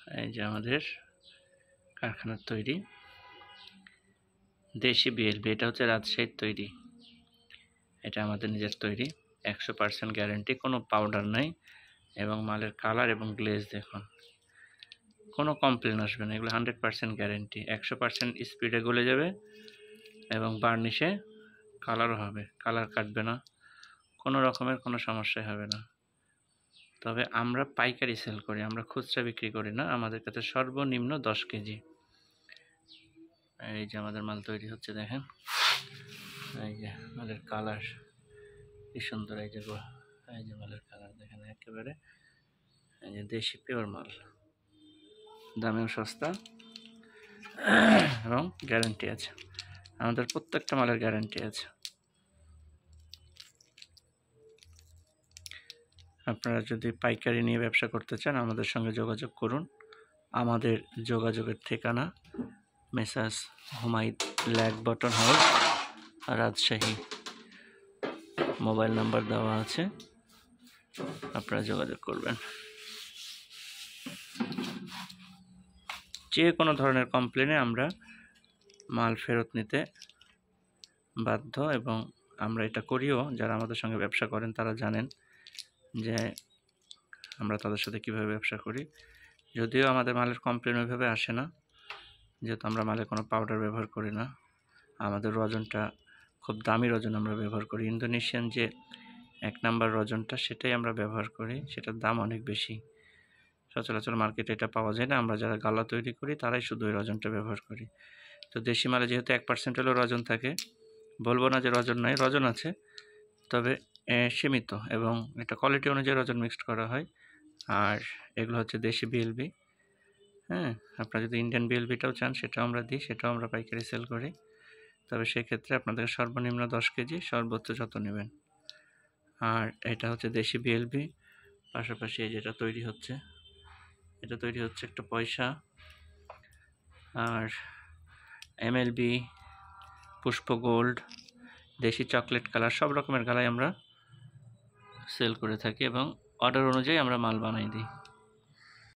এই যে আমাদের কারখানার তৈরি দেশি বিএলবি, এটা হচ্ছে রাজশাহীর তৈরি, এটা আমাদের নিজের তৈরি, 100% গ্যারেন্টি, কোনো পাউডার নাই এবং মালের কালার এবং গ্লেজ দেখুন, কোনো কমপ্লেন আসবে না, এগুলো 100% গ্যারেন্টি, 100% স্পিডে গলে যাবে এবং বার্নিশে কালারও হবে, কালার কাটবে না, কোনো রকমের কোনো সমস্যা হবে না। তবে আমরা পাইকারি সেল করি, আমরা খুচরা বিক্রি করি না, আমাদের কাছে সর্বনিম্ন 10 কেজি। এই যে আমাদের মাল তৈরি হচ্ছে দেখেন, এই যে মালের কালার কি সুন্দর, এই যে মালের কালার দেখেন একেবারে, এই যে দেশি পিওর মাল, দামেও সস্তা এবং গ্যারান্টি আছে, আমাদের প্রত্যেকটা মালের গ্যারান্টি আছে। আপনারা যদি পাইকারি নিয়ে ব্যবসা করতে চান আমাদের সঙ্গে যোগাযোগ করুন। আমাদের যোগাযোগের ঠিকানা মেসার্স হুমায়ুন ল্যাক বটন হাউস, রাজশাহী, মোবাইল নাম্বার দেওয়া আছে, আপনারা যোগাযোগ করবেন। যে কোনো ধরনের কমপ্লেনে আমরা মাল ফেরত নিতে বাধ্য এবং আমরা এটা করিও, যারা আমাদের সঙ্গে ব্যবসা করেন তারা জানেন যে আমরা তাদের সাথে কীভাবে ব্যবসা করি। যদিও আমাদের মালের কমপ্লেন ওইভাবে আসে না, যেহেতু আমরা মালে কোনো পাউডার ব্যবহার করি না, আমাদের রজনটা খুব দামি রজন আমরা ব্যবহার করি, ইন্দোনেশিয়ান যে 1 নাম্বার রজনটা সেটাই আমরা ব্যবহার করি, সেটার দাম অনেক বেশি, সচরাচর মার্কেটে এটা পাওয়া যায় না, আমরা যারা গালা তৈরি করি তারাই শুধু ওই রজনটা ব্যবহার করি। তো দেশি মালে যেহেতু 1% হলেও রজন থাকে, বলবো না যে রজন নাই, রজন আছে, তবে সীমিত এবং এটা কোয়ালিটি অনুযায়ী রজন মিক্সড করা হয়। আর এগুলো হচ্ছে দেশি বিএলবি। হ্যাঁ, আপনারা যদি ইন্ডিয়ান বিএলবিটাও চান সেটাও আমরা দিই, সেটাও আমরা পাইকারি সেল করি, তবে সেক্ষেত্রে আপনাদের সর্বনিম্ন 10 কেজি, সর্বোচ্চ যত নেবেন। আর এটা হচ্ছে দেশি বিএলবি, পাশাপাশি এই যেটা তৈরি হচ্ছে, এটা তৈরি হচ্ছে একটা পয়সা, আর এমএলবি, পুষ্প গোল্ড, দেশি চকলেট কালার, সব রকমের গালাই আমরা সেল করে থাকি এবং অর্ডার অনুযায়ী আমরা মাল বানাই দিই।